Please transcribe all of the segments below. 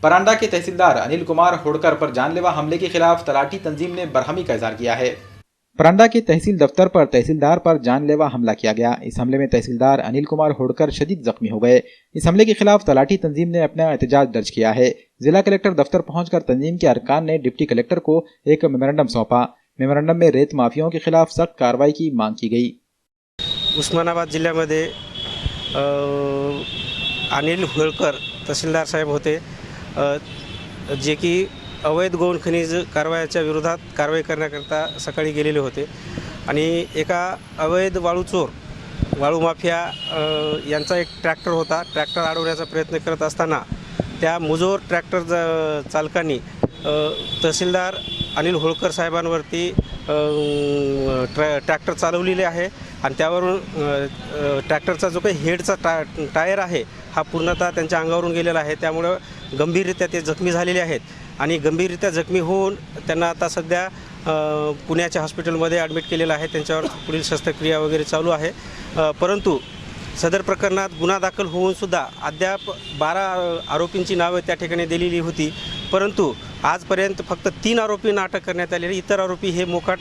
परांडा के तहसीलदार अनिल कुमार होड़कर पर जानलेवा हमले के खिलाफ तलाठी तंजीम ने बरहमी का इजहार किया है। परांडा के तहसील दफ्तर पर तहसीलदार पर जानलेवा हमला किया गया। इस हमले में तहसीलदार अनिल कुमार होड़कर शदीद जख्मी हो गए। इस हमले के खिलाफ तलाठी तंजीम ने अपना एहतजाज दर्ज किया है। जिला कलेक्टर दफ्तर पहुंचकर तंजीम के अरकान ने डिप्टी कलेक्टर को एक मेमोरेंडम सौंपा। मेमोरेंडम में रेत माफियाओं के खिलाफ सख्त कार्रवाई की मांग की गई। उस्मानाबाद जिल्ह्यामध्ये अनिल होळकर तहसीलदार साहेब होते, जे की अवैध गौण खनिज कारवायाच्या विरोधात कारवाई करण्याकरता सकाळी गेलेले होते आणि एका अवैध वाळू माफिया यांचा एक ट्रॅक्टर होता। ट्रॅक्टर अडवण्याचा प्रयत्न करत असताना त्या मुजोर ट्रॅक्टर चालकांनी तहसीलदार अनिल होळकर साहेबांवरती ट्रॅक्टर चालवलेले आहे आणि त्यावरून ट्रॅक्टरचा जो काही हेडचा टायर आहे हा पूर्णतः त्यांच्या अंगावरून गेलेला आहे। त्यामुळे गंभीररित्या ते जखमी झालेले आहेत आणि गंभीररित्या जखमी होऊन त्यांना आता सध्या पुण्याच्या हॉस्पिटलमध्ये ॲडमिट केलेलं आहे। त्यांच्यावर पुढील शस्त्रक्रिया वगैरे चालू आहे। परंतु सदर प्रकरणात गुन्हा दाखल होऊन सुद्धा अद्याप 12 आरोपींची नावे त्या ठिकाणी दिलेली होती, परंतु आजपर्यंत फक्त 3 आरोपींना अटक करण्यात आलेली। इतर आरोपी हे मोकाट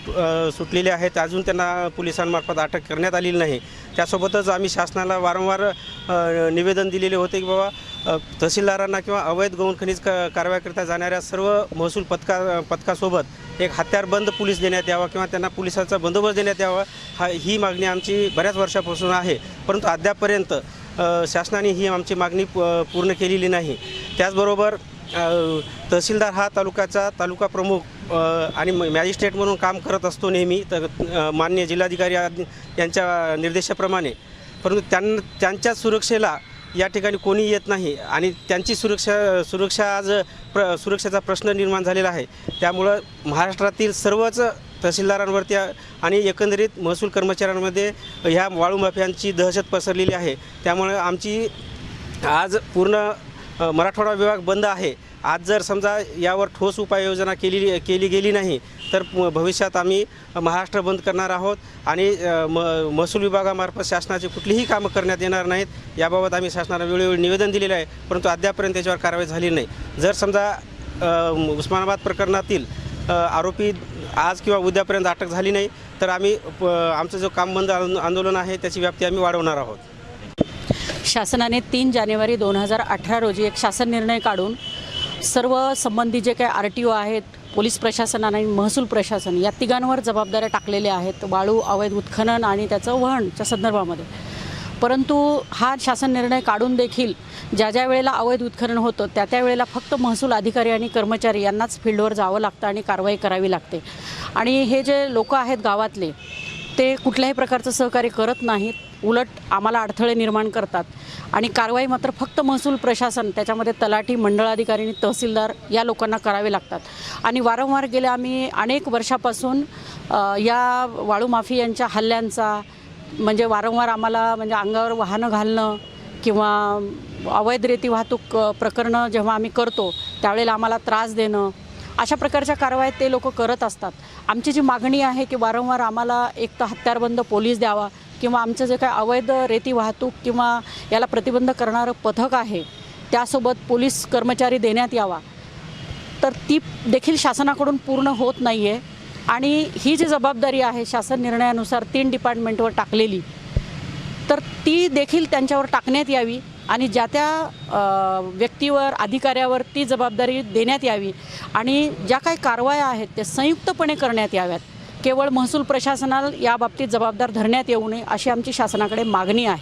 सुटलेले आहेत, अजून त्यांना पोलिसांमार्फत अटक करण्यात आलेली नाही। त्यासोबतच आम्ही शासनाला वारंवार निवेदन दिलेले होते की बाबा तहसीलदारांना किंवा अवैध गौण खनिज कारवाईकरता जाणाऱ्या सर्व महसूल पथकासोबत एक हत्यारबंद पोलीस देण्यात यावा किंवा त्यांना पोलिसांचा बंदोबस्त देण्यात यावा, ही मागणी आमची बऱ्याच वर्षापासून आहे, परंतु अद्यापपर्यंत शासनाने ही आमची मागणी पूर्ण केलेली नाही। त्याचबरोबर तहसीलदार हा तालुका प्रमुख आणि मॅजिस्ट्रेट म्हणून काम करत असतो नेहमी माननीय जिल्हाधिकारी यांच्या निर्देशाप्रमाणे, परंतु त्यांच्या सुरक्षेला या ठिकाणी कोणी येत नाही आणि त्यांची सुरक्षा आज सुरक्षेचा प्रश्न निर्माण झालेला आहे। त्यामुळं महाराष्ट्रातील सर्वच तहसीलदारांवरती आणि एकंदरीत महसूल कर्मचाऱ्यांमध्ये ह्या वाळू माफियांची दहशत पसरलेली आहे। त्यामुळे आमची आज पूर्ण मराठवाडा विभाग बंद आहे। आज जर समजा यावर ठोस उपाययोजना केली गेली नाही तर भविष्यात आम्ही महाराष्ट्र बंद करणार आहोत आणि महसूल विभागामार्फत शासनाची कुठलीही कामं करण्यात येणार नाहीत। याबाबत आम्ही शासनाला वेळोवेळी निवेदन दिलेलं आहे, परंतु अद्यापपर्यंत त्याच्यावर कारवाई झाली नाही। जर समजा उस्मानाबाद प्रकरणातील आरोपी आज किंवा उद्यापर्यंत अटक झाली नाही तर आम्ही आमचं जो काम बंद आंदोलन आहे त्याची व्याप्ती आम्ही वाढवणार आहोत। शासनाने 3 जानेवारी 2018 रोजी एक शासन निर्णय काढून सर्व संबंधित जे काही RTO आहेत, पोलीस प्रशासन आणि महसूल प्रशासन या तिघांवर जबाबदाऱ्या टाकलेल्या आहेत वाळू अवैध उत्खनन आणि त्याचं वहनच्या संदर्भामध्ये। परंतु हा शासन निर्णय काढून देखील ज्या वेळेला अवैध उत्खनन होतं त्या वेळेला फक्त महसूल अधिकारी आणि कर्मचारी यांनाच फील्डवर जावं लागतं आणि कारवाई करावी लागते आणि हे जे लोक आहेत गावातले ते कुठल्याही प्रकारचं सहकार्य करत नाहीत, उलट आम्हाला अडथळे निर्माण करतात आणि कारवाई मात्र फक्त महसूल प्रशासन त्याच्यामध्ये तलाठी, मंडळाधिकारी आणि तहसीलदार या लोकांना करावे लागतात। आणि वारंवार गेले आम्ही अनेक वर्षापासून या वाळू माफियांच्या हल्ल्यांचा म्हणजे वारंवार आम्हाला म्हणजे अंगावर वाहनं घालणं किंवा अवैध रेती वाहतूक प्रकरणं जेव्हा आम्ही करतो त्यावेळेला आम्हाला त्रास देणं, अशा प्रकारच्या कारवाया ते लोक करत असतात। आमची जी मागणी आहे की वारंवार आम्हाला एक तर हत्यारबंद पोलीस द्यावा किंवा आमचं जे काही अवैध रेती वाहतूक किंवा याला प्रतिबंध करणारं पथक आहे त्यासोबत पोलीस कर्मचारी देण्यात यावा, तर ती देखील शासनाकडून पूर्ण होत नाही आहे। आणि ही जी जबाबदारी आहे शासन निर्णयानुसार 3 डिपार्टमेंटवर टाकलेली, तर ती देखील त्यांच्यावर टाकण्यात यावी आणि ज्या त्या व्यक्तीवर अधिकाऱ्यावर ती जबाबदारी देण्यात यावी आणि ज्या काही कारवाया आहेत ते संयुक्तपणे करण्यात याव्यात। केवळ महसूल प्रशासनाला या बाबतीत जबाबदार धरण्यात येऊ नये अशी आमची शासनाकडे मागणी आहे।